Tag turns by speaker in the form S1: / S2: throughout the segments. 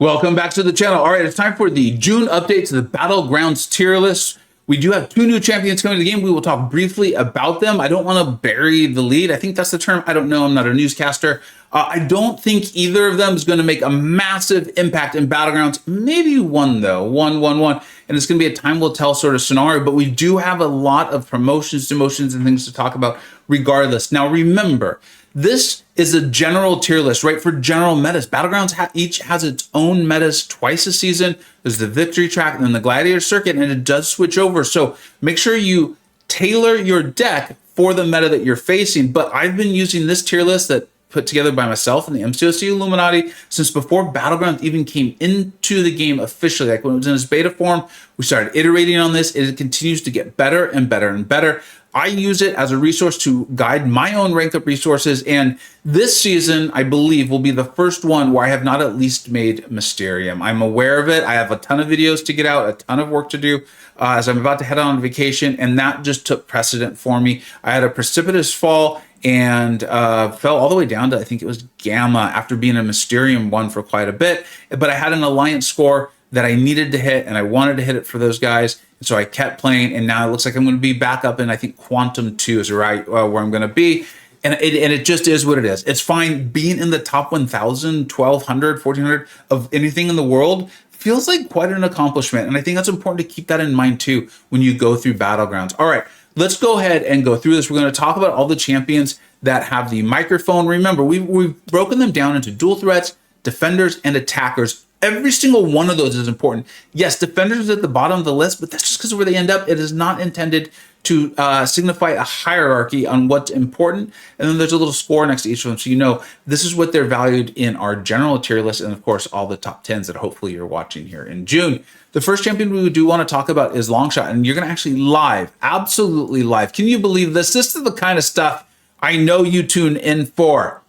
S1: Welcome back to the channel. All right, it's time for the June update to the Battlegrounds tier list. We do have 2 new champions coming to the game. We will talk briefly about them. I don't want to bury the lead. I think that's the term. I don't know. I'm not a newscaster. I don't think either of them is going to make a massive impact in Battlegrounds. Maybe one, though. One. And it's going to be a time will tell sort of scenario. But we do have a lot of promotions, demotions, and things to talk about regardless. Now, remember, this is a general tier list, right? For general metas. Battlegrounds each has its own metas twice a season. There's the victory track and then the gladiator circuit, and it does switch over. So make sure you tailor your deck for the meta that you're facing. But I've been using this tier list that put together by myself and the MCoC Illuminati since before Battlegrounds even came into the game officially. Like when it was in its beta form, we started iterating on this. It continues to get better and better and better. I use it as a resource to guide my own rank up resources. And this season, I believe, will be the first one where I have not at least made Mysterium. I'm aware of it. I have a ton of videos to get out, a ton of work to do as I'm about to head on vacation. And that just took precedent for me. I had a precipitous fall and fell all the way down to, I think it was Gamma after being a Mysterium one for quite a bit. But I had an Alliance score that I needed to hit, and I wanted to hit it for those guys. And so I kept playing, and now it looks like I'm going to be back up in, I think, Quantum 2 is right where I'm going to be. And it just is what it is. It's fine. Being in the top 1,000, 1,200, 1,400 of anything in the world feels like quite an accomplishment. And I think that's important to keep that in mind, too, when you go through Battlegrounds. All right, let's go ahead and go through this. We're going to talk about all the champions that have the microphone. Remember, we've broken them down into dual threats, defenders, and attackers. Every single one of those is important. Yes, defenders is at the bottom of the list, but that's just because of where they end up. It is not intended to signify a hierarchy on what's important. And then there's a little score next to each of them. So you know this is what they're valued in our general tier list. And of course, all the top 10s that hopefully you're watching here in June. The first champion we do want to talk about is Longshot. And you're going to actually live, absolutely live. Can you believe this? This is the kind of stuff I know you tune in for.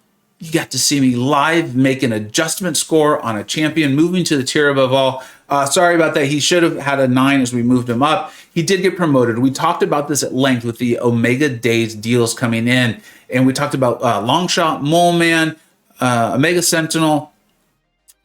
S1: You got to see me live make an adjustment score on a champion, moving to the tier above all. Sorry about that. He should have had a 9 as we moved him up. He did get promoted. We talked about this at length with the Omega Days deals coming in. And we talked about Longshot, Mole Man, Omega Sentinel,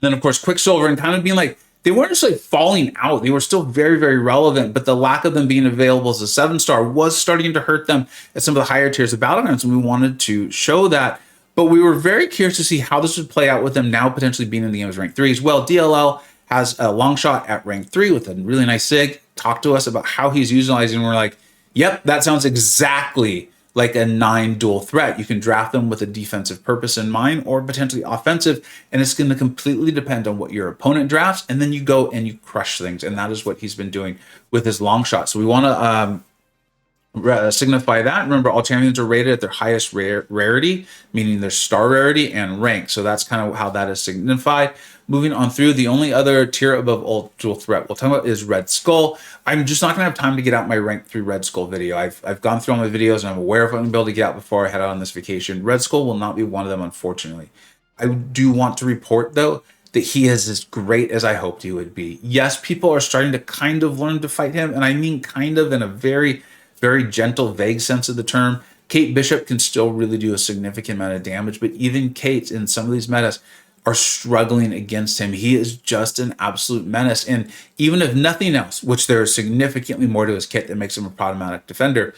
S1: then, of course, Quicksilver, and kind of being like, they weren't necessarily falling out. They were still very, very relevant, but the lack of them being available as a 7-star was starting to hurt them at some of the higher tiers of Battlegrounds, and we wanted to show that. But we were very curious to see how this would play out with them now potentially being in the game as rank 3s. Well, DLL has a Longshot at rank 3 with a really nice sig. Talk to us about how he's utilizing. We're like, yep, that sounds exactly like a 9 dual threat. You can draft them with a defensive purpose in mind or potentially offensive, and it's going to completely depend on what your opponent drafts, and then you go and you crush things, and that is what he's been doing with his Longshot. So we want to signify that. Remember, all champions are rated at their highest rarity, meaning their star rarity and rank. So that's kind of how that is signified. Moving on through, the only other tier above all dual threat we'll talk about is Red Skull. I'm just not going to have time to get out my rank 3 Red Skull video. I've gone through all my videos and I'm aware of what I'm going to be able to get out before I head out on this vacation. Red Skull will not be one of them, unfortunately. I do want to report, though, that he is as great as I hoped he would be. Yes, people are starting to kind of learn to fight him, and I mean kind of in a very, very gentle, vague sense of the term. Kate Bishop can still really do a significant amount of damage, but even Kate in some of these metas are struggling against him. He is just an absolute menace. And even if nothing else, which there is significantly more to his kit that makes him a problematic defender,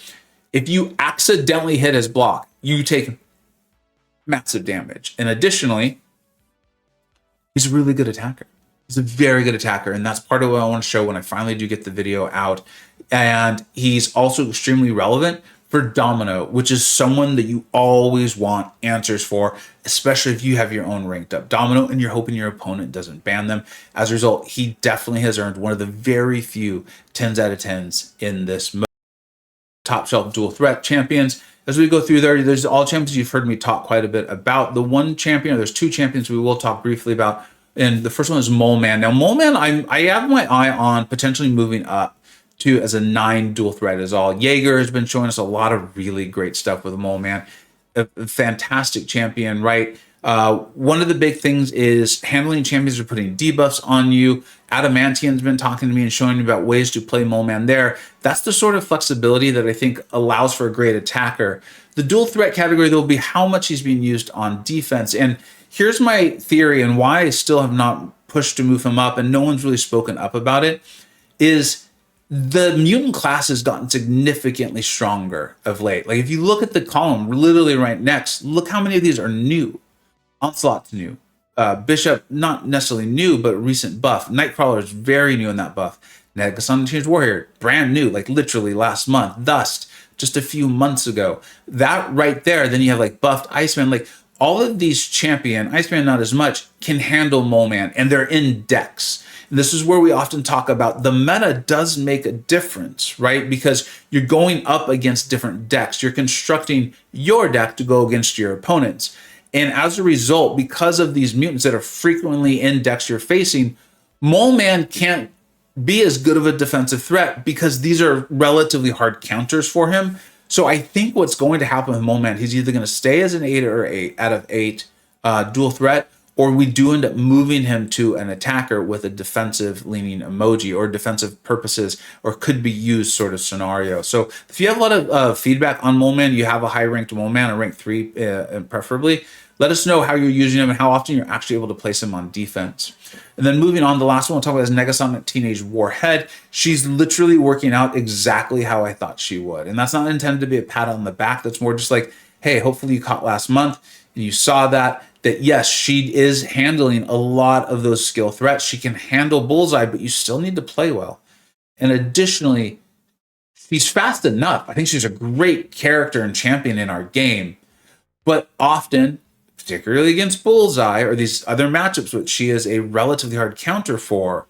S1: if you accidentally hit his block, you take massive damage. And additionally, he's a really good attacker. He's a very good attacker, and that's part of what I want to show when I finally do get the video out. And he's also extremely relevant for Domino, which is someone that you always want answers for, especially if you have your own ranked up Domino and you're hoping your opponent doesn't ban them. As a result, he definitely has earned one of the very few 10s out of 10s in this mode. Top shelf dual threat champions. As we go through there's all champions you've heard me talk quite a bit about. The one champion, or there's 2 champions we will talk briefly about. And the first one is Mole Man. Now, Mole Man, I have my eye on potentially moving up to as a 9 dual threat is all. Jaeger has been showing us a lot of really great stuff with Mole Man. A fantastic champion, right? One of the big things is handling champions are putting debuffs on you. Adamantian's been talking to me and showing me about ways to play Mole Man there. That's the sort of flexibility that I think allows for a great attacker. The dual threat category, there will be how much he's being used on defense. And here's my theory and why I still have not pushed to move him up, and no one's really spoken up about it, is the mutant class has gotten significantly stronger of late. Like if you look at the column literally right next, look how many of these are new. Onslaught's new. Bishop, not necessarily new, but recent buff. Nightcrawler is very new in that buff. Negasonic Change Warrior, brand new, like literally last month. Dust, just a few months ago. That right there, then you have like buffed Iceman. Like all of these champion, Iceman not as much, can handle Mole Man, and they're in decks. And this is where we often talk about the meta does make a difference, right? Because you're going up against different decks. You're constructing your deck to go against your opponents. And as a result, because of these mutants that are frequently in decks you're facing, Mole Man can't be as good of a defensive threat because these are relatively hard counters for him. So I think what's going to happen with Mole Man, he's either going to stay as an 8 or 8 out of 8 dual threat, or we do end up moving him to an attacker with a defensive leaning emoji or defensive purposes, or could be used sort of scenario. So if you have a lot of feedback on Mole Man, you have a high ranked Mole Man, a rank 3 preferably, let us know how you're using him and how often you're actually able to place him on defense. And then moving on, the last one we'll talk about is Negasonic Teenage Warhead. She's literally working out exactly how I thought she would. And that's not intended to be a pat on the back. That's more just like, hey, hopefully you caught last month and you saw that yes, she is handling a lot of those skill threats. She can handle Bullseye, but you still need to play well. And additionally, she's fast enough. I think she's a great character and champion in our game. But often, particularly against Bullseye or these other matchups, which she is a relatively hard counter for,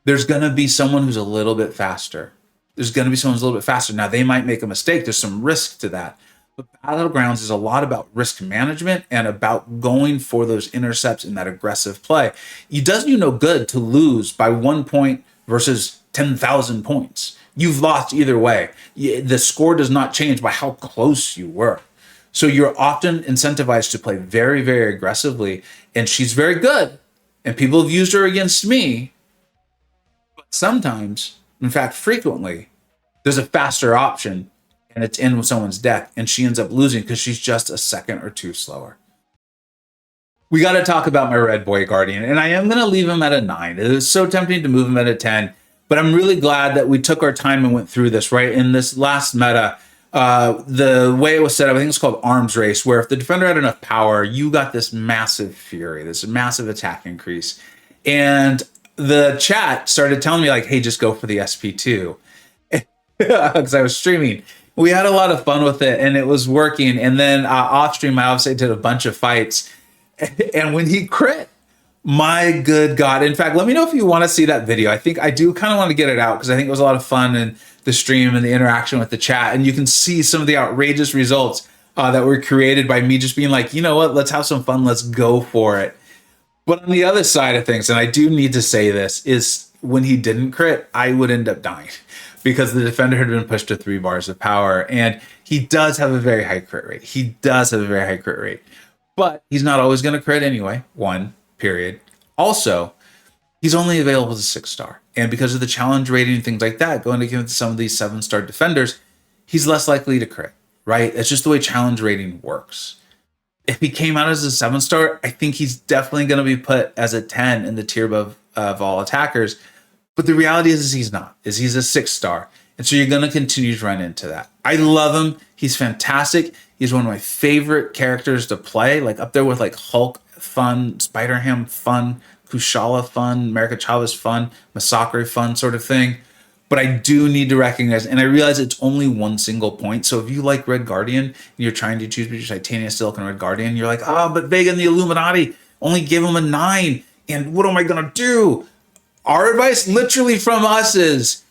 S1: there's going to be someone who's a little bit faster. There's going to be someone who's a little bit faster. Now, they might make a mistake. There's some risk to that. But Battlegrounds is a lot about risk management and about going for those intercepts in that aggressive play. It does you no good to lose by 1 point versus 10,000 points. You've lost either way. The score does not change by how close you were. So you're often incentivized to play very, very aggressively. And she's very good. And people have used her against me. But sometimes, in fact, frequently, there's a faster option and it's in someone's deck, and she ends up losing because she's just a second or two slower. We got to talk about my Red Boy Guardian, and I am going to leave him at a 9. It is so tempting to move him at a 10, but I'm really glad that we took our time and went through this, right? In this last meta, the way it was set up, I think it's called Arms Race, where if the defender had enough power, you got this massive fury, this massive attack increase. And the chat started telling me, like, hey, just go for the SP2. Because I was streaming. We had a lot of fun with it, and it was working. And then off stream, I obviously did a bunch of fights. And when he crit, my good God. In fact, let me know if you want to see that video. I think I do kind of want to get it out because I think it was a lot of fun and the stream and the interaction with the chat. And you can see some of the outrageous results that were created by me just being like, you know what, let's have some fun. Let's go for it. But on the other side of things, and I do need to say this, is when he didn't crit, I would end up dying, because the defender had been pushed to 3 bars of power. And he does have a very high crit rate. He does have a very high crit rate. But he's not always going to crit anyway. 1, period. Also, he's only available as a 6-star. And because of the challenge rating and things like that, going against some of these 7-star defenders, he's less likely to crit, right? It's just the way challenge rating works. If he came out as a 7-star, I think he's definitely going to be put as a 10 in the tier above of all attackers. But the reality is he's not. He's a 6-star. And so you're going to continue to run into that. I love him. He's fantastic. He's one of my favorite characters to play, like up there with like Hulk fun, Spider-Ham fun, Kushala fun, America Chavez fun, Massacre fun sort of thing. But I do need to recognize, and I realize it's only one single point. So if you like Red Guardian and you're trying to choose between Titania, Silk, and Red Guardian, you're like, but Vega and the Illuminati only gave him a 9. And what am I going to do? Our advice literally from us is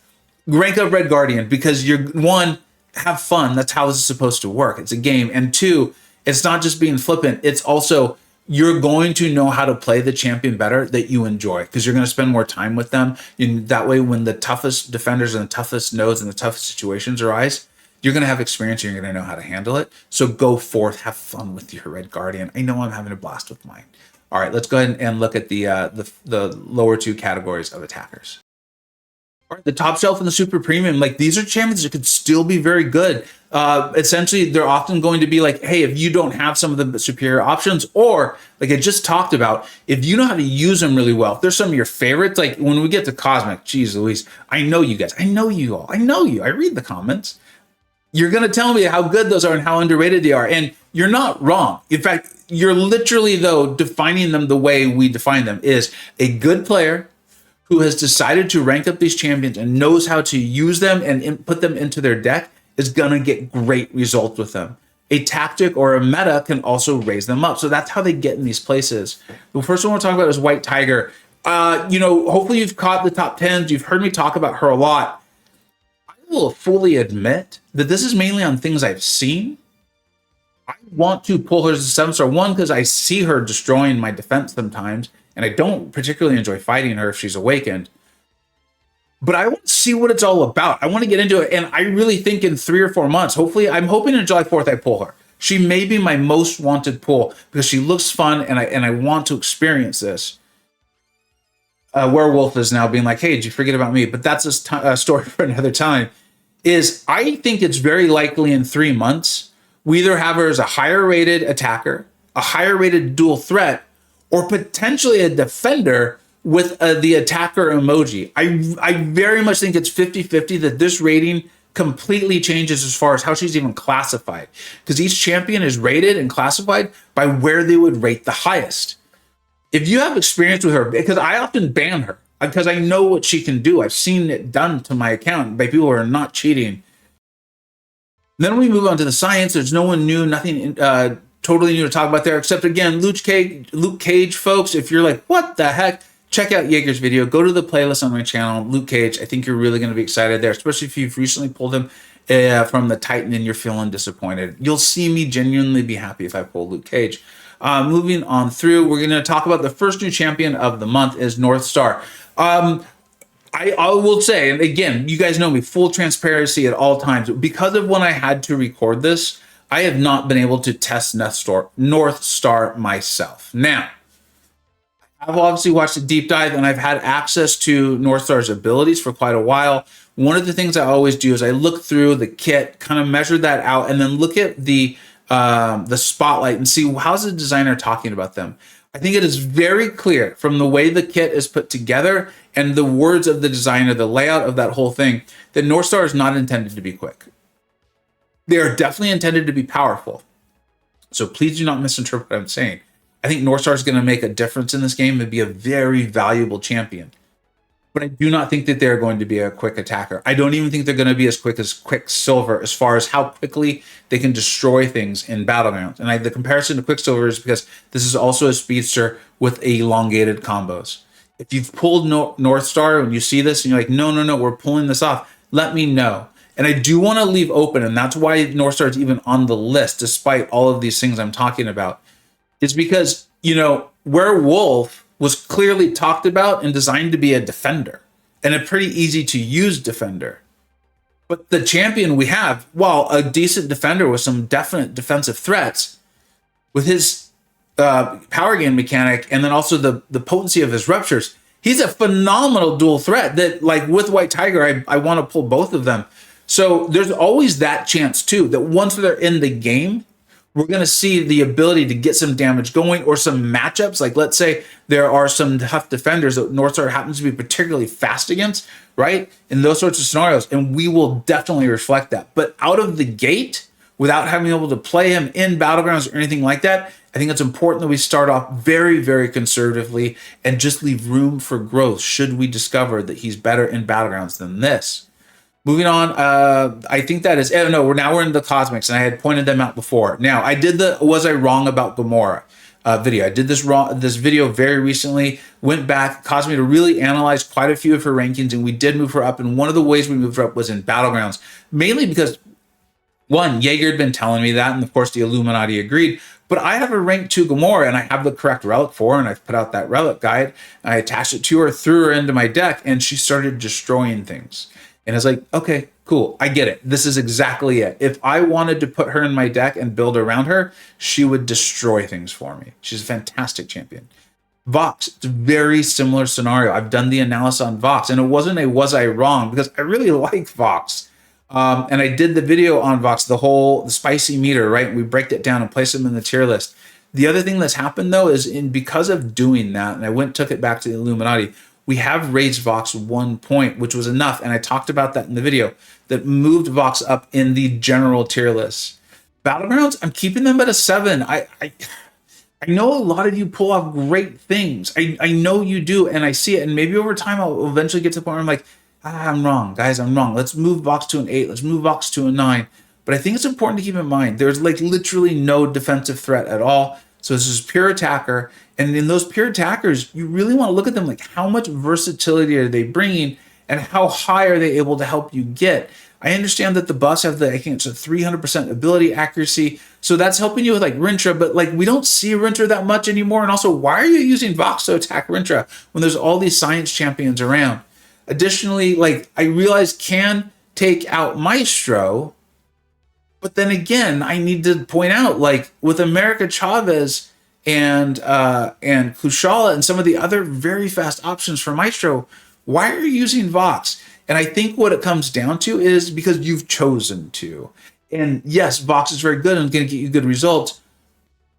S1: rank up Red Guardian, because you're, 1, have fun. That's how this is supposed to work. It's a game. And 2, it's not just being flippant. It's also, you're going to know how to play the champion better that you enjoy, because you're going to spend more time with them. And that way, when the toughest defenders and the toughest nodes and the toughest situations arise, you're going to have experience and you're going to know how to handle it. So go forth, have fun with your Red Guardian. I know I'm having a blast with mine. All right, let's go ahead and look at the lower 2 categories of attackers. The top shelf and the super premium, like these are champions that could still be very good. Essentially, they're often going to be like, hey, if you don't have some of the superior options, or like I just talked about, if you know how to use them really well, if there's some of your favorites, like when we get to Cosmic, geez Louise, I know you guys, I know you all, I know you, I read the comments. You're going to tell me how good those are and how underrated they are. And you're not wrong. In fact, you're literally, though, defining them the way we define them is a good player who has decided to rank up these champions and knows how to use them and put them into their deck is going to get great results with them. A tactic or a meta can also raise them up. So that's how they get in these places. The first one we'll talk about is White Tiger. Hopefully you've caught the top 10s. You've heard me talk about her a lot. I will fully admit that this is mainly on things I've seen. I want to pull her as a 7-star, one, because I see her destroying my defense sometimes, and I don't particularly enjoy fighting her if she's awakened. But I want to see what it's all about. I want to get into it. And I really think in 3 or 4 months, hopefully, I'm hoping on July 4th I pull her. She may be my most wanted pull because she looks fun and I want to experience this. Werewolf is now being like, hey, did you forget about me? But that's a story for another time. I think it's very likely in 3 months, we either have her as a higher rated attacker, a higher rated dual threat, or potentially a defender with the attacker emoji. I very much think it's 50-50 that this rating completely changes as far as how she's even classified. Because each champion is rated and classified by where they would rate the highest. If you have experience with her, because I often ban her, because I know what she can do. I've seen it done to my account by people who are not cheating. Then we move on to the science. There's no one new, nothing totally new to talk about there, except again, Luke Cage, folks. If you're like, what the heck? Check out Jaeger's video. Go to the playlist on my channel, Luke Cage. I think you're really going to be excited there, especially if you've recently pulled him from the Titan and you're feeling disappointed. You'll see me genuinely be happy if I pull Luke Cage. Moving on through, we're going to talk about the first new champion of the month is North Star. I will say, and again, you guys know me, full transparency at all times. Because of when I had to record this, I have not been able to test North Star myself. Now, I've obviously watched a deep dive and I've had access to North Star's abilities for quite a while. One of the things I always do is I look through the kit, kind of measure that out, and then look at the spotlight and see how's the designer talking about them. I think it is very clear from the way the kit is put together and the words of the designer, the layout of that whole thing, that North Star is not intended to be quick. They are definitely intended to be powerful. So please do not misinterpret what I'm saying. I think North Star is going to make a difference in this game and be a very valuable champion. But I do not think that they're going to be a quick attacker. I don't even think they're going to be as quick as Quicksilver as far as how quickly they can destroy things in Battlegrounds. And the comparison to Quicksilver is because this is also a speedster with elongated combos. If you've pulled North Star and you see this and you're like, no, we're pulling this off, let me know. And I do want to leave open, and that's why North Star is even on the list, despite all of these things I'm talking about. It's because, Werewolf was clearly talked about and designed to be a defender, and a pretty easy to use defender. But the champion we have, while a decent defender with some definite defensive threats, with his power gain mechanic and then also the potency of his ruptures, he's a phenomenal dual threat that, like with White Tiger, I want to pull both of them. So there's always that chance too, that once they're in the game, we're going to see the ability to get some damage going or some matchups. Like let's say there are some tough defenders that North Star happens to be particularly fast against, right? In those sorts of scenarios. And we will definitely reflect that. But out of the gate, without having been able to play him in Battlegrounds or anything like that, I think it's important that we start off very, very conservatively and just leave room for growth should we discover that he's better in Battlegrounds than this. Moving on, I think that is, we're in the Cosmics, and I had pointed them out before. Now, I did Was I Wrong About Gamora video. I did this video very recently, went back, caused me to really analyze quite a few of her rankings, and we did move her up, and one of the ways we moved her up was in Battlegrounds, mainly because, one, Jaeger had been telling me that, and of course the Illuminati agreed, but I have a rank 2 Gamora, and I have the correct relic for her, and I've put out that relic guide, I attached it to her, threw her into my deck, and she started destroying things. And it's like, okay, cool. I get it. This is exactly it. If I wanted to put her in my deck and build around her, she would destroy things for me. She's a fantastic champion. Vox, it's a very similar scenario. I've done the analysis on Vox, and it wasn't a was I wrong, because I really like Vox. And I did the video on Vox, the spicy meter, right? We break it down and place them in the tier list. The other thing that's happened though is because of doing that, and I took it back to the Illuminati, we have raised Vox 1 point, which was enough. And I talked about that in the video that moved Vox up in the general tier list. Battlegrounds, I'm keeping them at a 7. I know a lot of you pull off great things. I know you do, and I see it. And maybe over time, I'll eventually get to the point where I'm like, I'm wrong, guys, I'm wrong. Let's move Vox to an 8. Let's move Vox to a 9. But I think it's important to keep in mind, there's like literally no defensive threat at all. So this is pure attacker. And in those pure attackers, you really want to look at them like how much versatility are they bringing and how high are they able to help you get. I understand that the buffs have I think it's a 300% ability accuracy. So that's helping you with like Rintra, but like we don't see Rintra that much anymore. And also, why are you using Vox to attack Rintra when there's all these science champions around? Additionally, like I realize can take out Maestro, but then again, I need to point out, like with America Chavez and Kushala and some of the other very fast options for Maestro, why are you using Vox? And I think what it comes down to is because you've chosen to. And yes, Vox is very good and going to get you good results,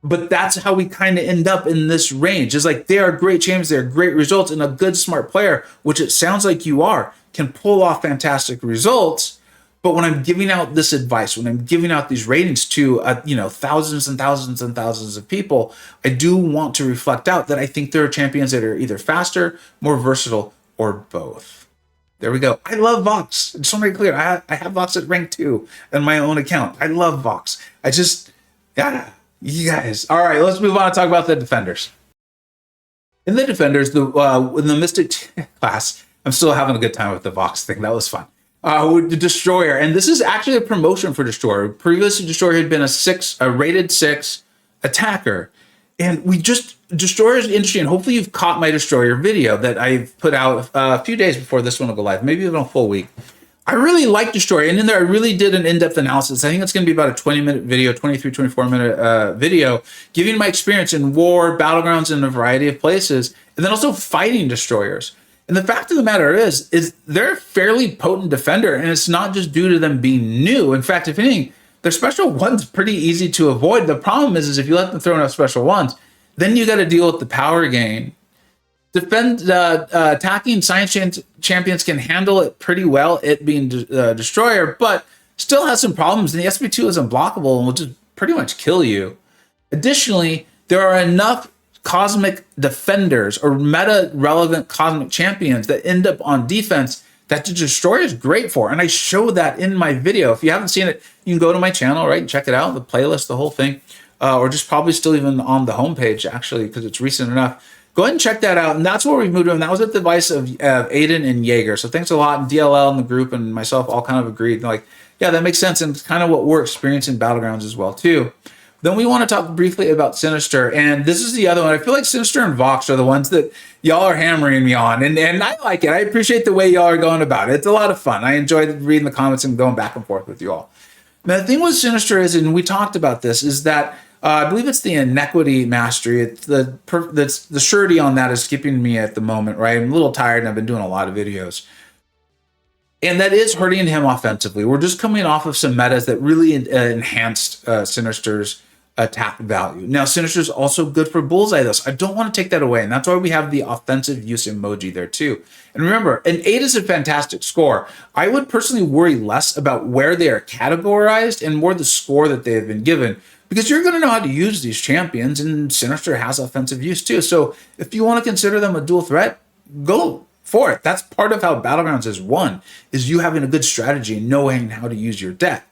S1: but that's how we kind of end up in this range. It's like they are great champions, they're great results, and a good smart player, which it sounds like you are, can pull off fantastic results. But when I'm giving out this advice, when I'm giving out these ratings to thousands and thousands and thousands of people, I do want to reflect out that I think there are champions that are either faster, more versatile, or both. There we go. I love Vox. Just want to be clear. I have Vox at rank 2 in my own account. I love Vox. You guys. All right, let's move on and talk about the defenders. In the defenders, in the Mystic class, I'm still having a good time with the Vox thing. That was fun. With the Destroyer, and this is actually a promotion for Destroyer. Previously, Destroyer had been a rated 6 attacker. And Destroyer is interesting. Hopefully you've caught my Destroyer video that I've put out a few days before this one will go live, maybe even a full week. I really like Destroyer. And in there, I really did an in-depth analysis. I think it's going to be about a 20-minute video, 23, 24-minute video, giving my experience in war, battlegrounds in a variety of places, and then also fighting Destroyers. And the fact of the matter is they're a fairly potent defender, and it's not just due to them being new. In fact, if anything, their special one's pretty easy to avoid. The problem is if you let them throw enough special ones, then you got to deal with the power gain. Attacking science champions can handle it pretty well, it being Destroyer, but still has some problems. And the SB2 is unblockable and will just pretty much kill you. Additionally, there are enough cosmic defenders or meta-relevant cosmic champions that end up on defense that the Destroyer is great for. And I show that in my video. If you haven't seen it, you can go to my channel, right, and check it out, the playlist, the whole thing, or just probably still even on the homepage, actually, because it's recent enough. Go ahead and check that out. And that's where we moved on. That was at the advice of Aiden and Jaeger. So thanks a lot. And DLL and the group and myself all kind of agreed. Like, yeah, that makes sense. And it's kind of what we're experiencing Battlegrounds as well, too. Then we want to talk briefly about Sinister. And this is the other one. I feel like Sinister and Vox are the ones that y'all are hammering me on. And I like it. I appreciate the way y'all are going about it. It's a lot of fun. I enjoyed reading the comments and going back and forth with you all. Now, the thing with Sinister is, and we talked about this, is that I believe it's the Inequity Mastery. It's the surety on that is skipping me at the moment, right? I'm a little tired and I've been doing a lot of videos. And that is hurting him offensively. We're just coming off of some metas that really enhanced Sinister's attack value. Now, Sinister's also good for Bullseye, though, so I don't want to take that away. And that's why we have the offensive use emoji there, too. And remember, an 8 is a fantastic score. I would personally worry less about where they are categorized and more the score that they have been given, because you're going to know how to use these champions, and Sinister has offensive use, too. So if you want to consider them a dual threat, go for it. That's part of how Battlegrounds is won, is you having a good strategy and knowing how to use your deck.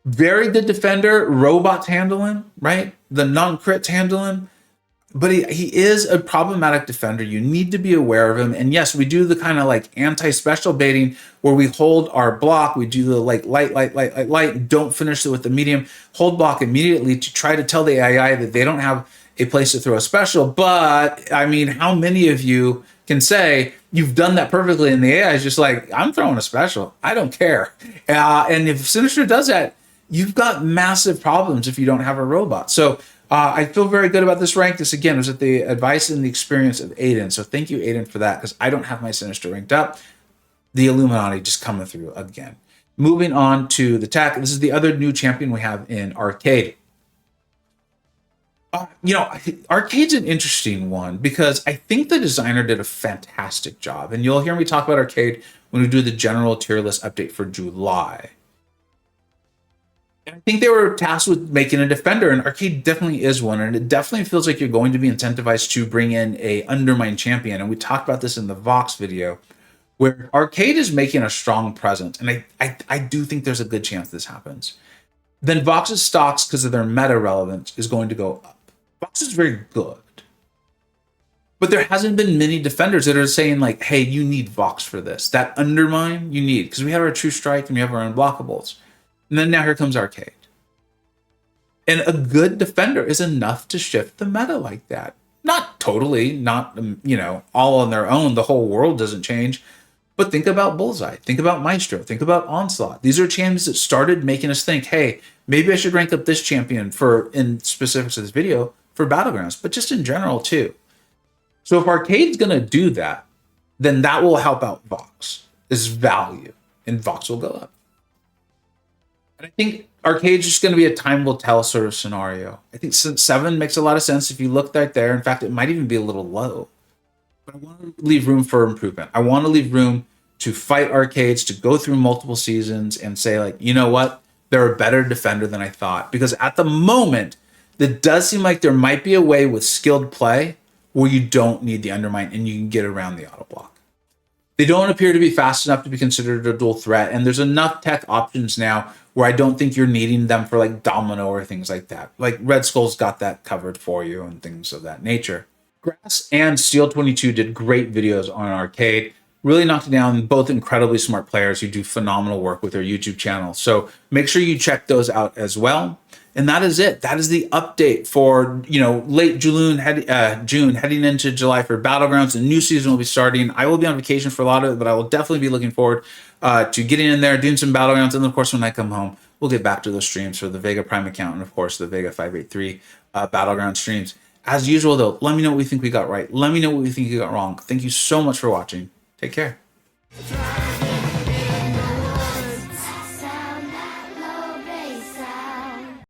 S1: Very good defender. Robots handle him, right? The non-crits handle him. But he is a problematic defender. You need to be aware of him. And yes, we do the kind of like anti-special baiting where we hold our block. We do the like light. Don't finish it with the medium. Hold block immediately to try to tell the AI that they don't have a place to throw a special. But I mean, how many of you can say you've done that perfectly and the AI is just like, I'm throwing a special. I don't care. And if Sinister does that, you've got massive problems if you don't have a robot. So I feel very good about this rank. This again was at the advice and the experience of Aiden. So thank you, Aiden, for that, because I don't have my Sinister ranked up. The Illuminati just coming through again. Moving on to the tech. This is the other new champion we have in Arcade. Arcade's an interesting one because I think the designer did a fantastic job. And you'll hear me talk about Arcade when we do the general tier list update for July. And I think they were tasked with making a defender, and Arcade definitely is one. And it definitely feels like you're going to be incentivized to bring in a Undermine champion. And we talked about this in the Vox video, where Arcade is making a strong presence. And I do think there's a good chance this happens. Then Vox's stocks, because of their meta relevance, is going to go up. Vox is very good. But there hasn't been many defenders that are saying, like, hey, you need Vox for this. That Undermine, you need. Because we have our True Strike and we have our Unblockables. And then now here comes Arcade. And a good defender is enough to shift the meta like that. Not totally, not, all on their own. The whole world doesn't change. But think about Bullseye. Think about Maestro. Think about Onslaught. These are champions that started making us think, hey, maybe I should rank up this champion in specifics of this video for Battlegrounds, but just in general too. So if Arcade's going to do that, then that will help out Vox. This value, and Vox will go up. And I think Arcade's just going to be a time will tell sort of scenario. I think 7 makes a lot of sense if you look right there. In fact, it might even be a little low. But I want to leave room for improvement. I want to leave room to fight Arcades, to go through multiple seasons and say, like, you know what? They're a better defender than I thought. Because at the moment, it does seem like there might be a way with skilled play where you don't need the Undermine and you can get around the auto block. They don't appear to be fast enough to be considered a dual threat, and there's enough tech options now where I don't think you're needing them for like Domino or things like that. Like Red Skull's got that covered for you and things of that nature. Grass and Steel22 did great videos on Arcade. Really knocked it down, both incredibly smart players who do phenomenal work with their YouTube channel. So make sure you check those out as well. And that is it. That is the update for, late June heading into July for Battlegrounds. The new season will be starting. I will be on vacation for a lot of it, but I will definitely be looking forward to getting in there, doing some Battlegrounds. And of course, when I come home, we'll get back to those streams for the Vega Prime account and of course the Vega 583 Battleground streams. As usual though, let me know what we think we got right. Let me know what we think we got wrong. Thank you so much for watching. Take care.